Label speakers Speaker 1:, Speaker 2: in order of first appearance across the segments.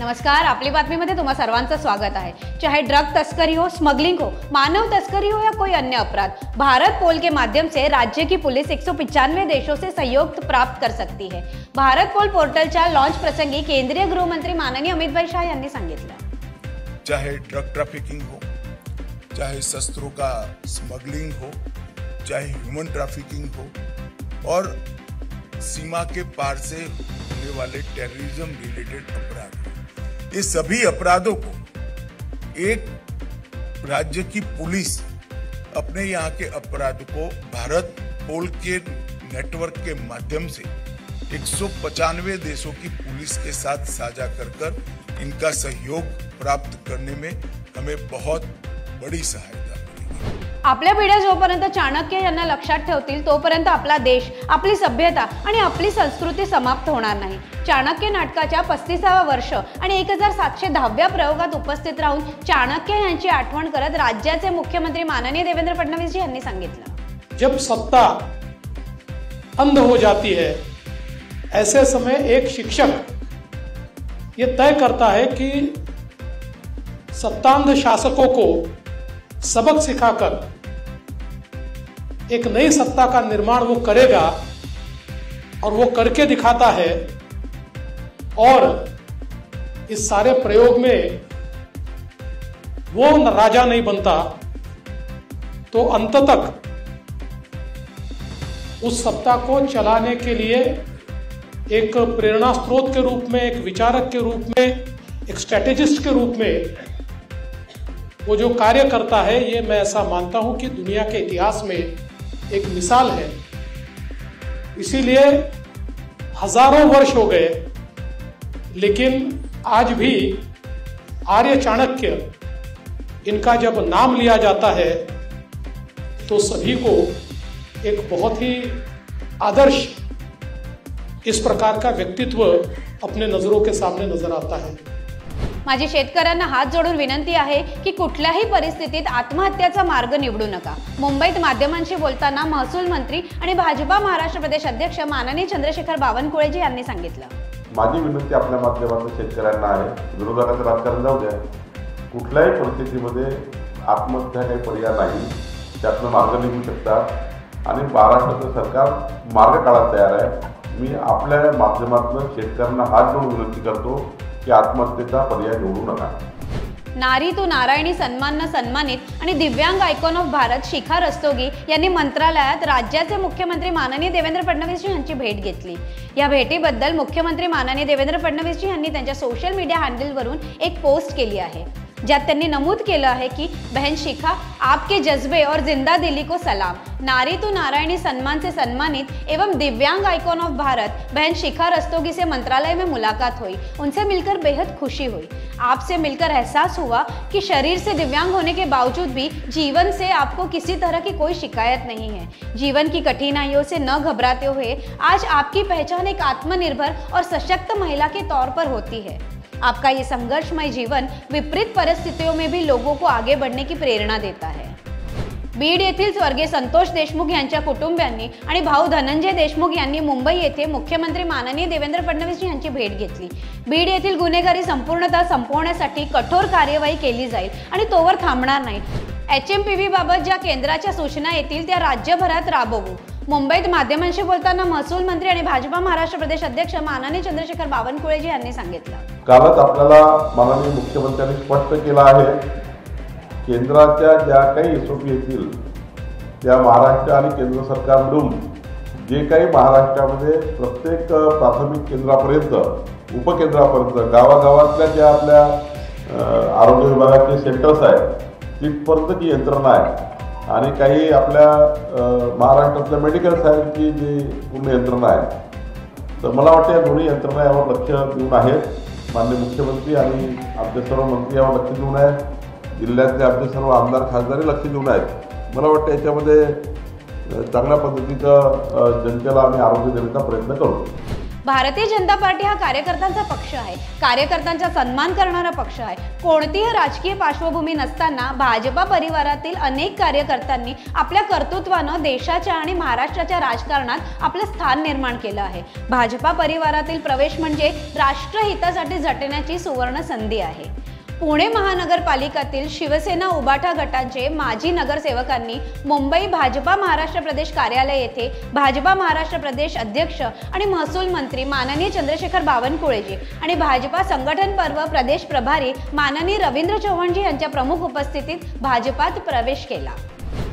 Speaker 1: नमस्कार, आपली बातमीमध्ये तुम्हा सर्वांचं स्वागत आहे। चाहे ड्रग तस्करी हो, स्मगलिंग हो, मानव तस्करी हो या कोई अन्य अपराध, भारत पोल के माध्यम से राज्य की पुलिस 195 देशों से सहयोग प्राप्त कर सकती है। भारत पोल पोर्टलच्या लॉन्च प्रसंगी केंद्रीय गृहमंत्री माननीय अमित भाई शाह यांनी सांगितलं।
Speaker 2: चाहे ड्रग ट्रैफिकिंग हो, चाहे शस्त्रों का स्मगलिंग हो, चाहे ह्यूमन ट्रैफिकिंग हो और सीमा के पार से होने वाले टेररिज्म रिलेटेड अपराध, ये सभी अपराधों को एक राज्य की पुलिस अपने यहाँ के अपराध को भारत पोल के नेटवर्क के माध्यम से 195 देशों की पुलिस के साथ साझा कर इनका सहयोग प्राप्त करने में हमें बहुत बड़ी सहायता मिलेगी।
Speaker 1: आपल्या पिढ्या जोपर्यंत चाणक्य यांना लक्षात ठेवतील तोपर्यंत आपला देश, आपली सभ्यता आणि आपली संस्कृती समाप्त होणार नाही। चाणक्य नाटकाच्या 35व्या वर्ष आणि 1710व्या प्रयोगात उपस्थित राहून चाणक्य यांची आठवण करत राज्याचे मुख्यमंत्री माननीय देवेंद्र फडणवीस जी यांनी सांगितलं,
Speaker 3: जब सत्ता अंध हो जाती है, ऐसे समय एक शिक्षक ये तय करता है कि सत्तांध शासकों को सबक सिखाकर एक नई सत्ता का निर्माण वो करेगा और वो करके दिखाता है। और इस सारे प्रयोग में वो राजा नहीं बनता तो अंत तक उस सत्ता को चलाने के लिए एक प्रेरणा स्रोत के रूप में, एक विचारक के रूप में, एक स्ट्रैटेजिस्ट के रूप में वो जो कार्य करता है, ये मैं ऐसा मानता हूं कि दुनिया के इतिहास में एक मिसाल है। इसीलिए हजारों वर्ष हो गए, लेकिन आज भी आर्य चाणक्य इनका जब नाम लिया जाता है तो सभी को एक बहुत ही आदर्श इस प्रकार का व्यक्तित्व अपने नजरों के सामने नजर आता है।
Speaker 1: माझी शेतकऱ्यांना हात जोडून विनंती आहे की कुठल्याही परिस्थितीत आत्महत्याचा मार्ग निवडू नका। मुंबईत माध्यमांशी बोलताना महसूल मंत्री आणि भाजपा महाराष्ट्र प्रदेश अध्यक्ष माननीय चंद्रशेखर बावनकुळेजी यांनी सांगितलं,
Speaker 4: माझी विनंती आपल्या माध्यमातून शेतकऱ्यांना आहे, विरोधकांचं राजकारण जाऊ द्या, कुठल्याही परिस्थितीमध्ये आत्महत्या काही पर्याय नाही, त्यातनं मार्ग निघू शकतात आणि महाराष्ट्राचं सरकार मार्ग काढायला तयार आहे। मी आपल्या माध्यमातून शेतकऱ्यांना हात जोडून विनंती करतो की आत्महत्येचा पर्याय निवडू नका।
Speaker 1: नारी तू नारायणी सन्माननं सन्मानित आणि दिव्यांग आयकॉन ऑफ भारत शिखा रस्तोगी यांनी मंत्रालयात राज्याचे मुख्यमंत्री माननीय देवेंद्र फडणवीस यांची भेट घेतली। या भेटीबद्दल मुख्यमंत्री माननीय देवेंद्र फडणवीस यांनी त्यांच्या सोशल मीडिया हँडलवरून एक पोस्ट केली आहे, ज्यात त्यांनी नमूद केलं आहे की बहन शिखा, आपके जज्बे और जिंदा दिली को सलाम। नारी तू नारायणी सम्मान से सम्मानित एवं दिव्यांग आइकॉन ऑफ भारत बहन शिखा रस्तोगी से मंत्रालय में मुलाकात हुई, उनसे मिलकर बेहद खुशी हुई। आपसे मिलकर एहसास हुआ कि शरीर से दिव्यांग होने के बावजूद भी जीवन से आपको किसी तरह की कोई शिकायत नहीं है। जीवन की कठिनाइयों से न घबराते हुए आज आपकी पहचान एक आत्मनिर्भर और सशक्त महिला के तौर पर होती है। आपका ये संघर्षमय जीवन विपरीत परिस्थितियों में भी लोगों को आगे बढ़ने की प्रेरणा देता है। बीड येथील स्वर्गीय संतोष देशमुख यांच्या कुटुंबियांनी आणि भाऊ धनंजय देशमुख यांनी मुंबई येथे मुख्यमंत्री माननीय देवेंद्र फडणवीस यांची भेट घेतली। बीड येथील गुन्हेगारी संपूर्णतः संपवण्यासाठी कठोर कार्यवाही केली जाईल आणि तोवर थांबणार नाही। HMPV बाबत ज्या केंद्राच्या सूचना येतील त्या राज्यभरात राबवू। मुंबईत माध्यमांशी बोलताना महसूल मंत्री आणि भाजपा महाराष्ट्र प्रदेश अध्यक्ष माननीय चंद्रशेखर बावनकुळेजी यांनी सांगितलं,
Speaker 4: कालच आपल्याला माननीय मुख्यमंत्र्यांनी स्पष्ट केलं आहे, केंद्राच्या ज्या काही SOP येतील त्या महाराष्ट्र आणि केंद्र सरकार मिळून जे काही महाराष्ट्रामध्ये प्रत्येक प्राथमिक केंद्रापर्यंत, उपकेंद्रापर्यंत, गावागावातल्या ज्या आपल्या आरोग्य विभागाचे सेंटर्स आहेत तिथपर्यंत जी यंत्रणा आहे आणि काही आपल्या महाराष्ट्रातल्या मेडिकल सायन्सची जी पूर्ण यंत्रणा आहे, तर मला वाटतं या दोन्ही यंत्रणा यावर लक्ष देऊन आहेत। माननीय मुख्यमंत्री आणि आमचे सर्व मंत्री यावर लक्ष देऊन आहेत, जिल्ह्यातले आमचे सर्व आमदार खासदारही लक्ष देऊन आहेत। मला वाटतं याच्यामध्ये चांगल्या पद्धतीचं जनतेला आम्ही आरोग्य देण्याचा प्रयत्न करू।
Speaker 1: भारतीय जनता पार्टी हा कार्यकर्त्यांचा पक्ष आहे, कार्यकर्त्यांचा सन्मान करणारा पक्ष आहे। कोणतीही राजकीय पार्श्वभूमी नसताना भाजपा परिवारातील अनेक कार्यकर्त्यांनी आपल्या कर्तृत्वानं देशाच्या आणि महाराष्ट्राच्या राजकारणात आपलं स्थान निर्माण केलं आहे। भाजपा परिवारातील प्रवेश म्हणजे राष्ट्रहितासाठी झटण्याची सुवर्ण संधी आहे। पुणे महानगरपालिकेतील शिवसेना उबाटा गटाचे माजी नगरसेवकांनी मुंबई भाजपा महाराष्ट्र प्रदेश कार्यालय येथे भाजपा महाराष्ट्र प्रदेश अध्यक्ष आणि महसूल मंत्री माननीय चंद्रशेखर बावनकुळेजी आणि भाजपा संघटन पर्व प्रदेश प्रभारी माननीय रवींद्र चव्हाणजी यांच्या प्रमुख उपस्थितीत भाजपात प्रवेश केला।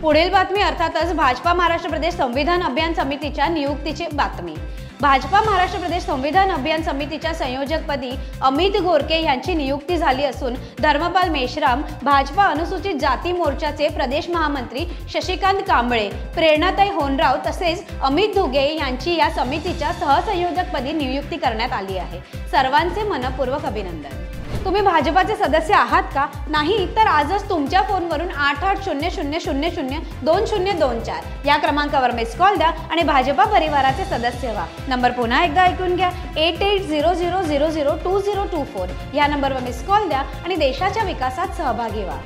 Speaker 1: पुढील बातमी अर्थातच भाजपा महाराष्ट्र प्रदेश संविधान अभियान समितीच्या नियुक्तीची बातमी। भाजपा महाराष्ट्र प्रदेश संविधान अभियान समितीच्या संयोजकपदी अमित गोरके यांची नियुक्ती झाली असून धर्मपाल मेश्राम भाजपा अनुसूचित जाती मोर्चाचे प्रदेश महामंत्री शशिकांत कांबळे, प्रेरणाताई होनराव तसेच अमित धुगे यांची या समितीच्या सहसंयोजकपदी नियुक्ती करण्यात आली आहे। सर्वांचे मनपूर्वक अभिनंदन। तुम्ही भाजपाचे सदस्य आहात का? नाही तर आजच तुमच्या फोनवरून 8800002024 या क्रमांकावर मिस कॉल द्या आणि भाजपा परिवाराचे सदस्य व्हा। नंबर पुन्हा एकदा ऐकून घ्या, 8800002024 या नंबरवर मिस कॉल द्या आणि देशाच्या विकासात सहभागी व्हा।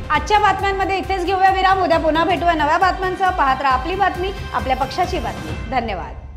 Speaker 1: आजच्या बातम्यांमध्ये इथेच घेऊया विराम। उद्या पुन्हा भेटूया नव्या बातम्यांसह। पाहत राहा आपली बातमी, आपल्या पक्षाची बातमी। धन्यवाद।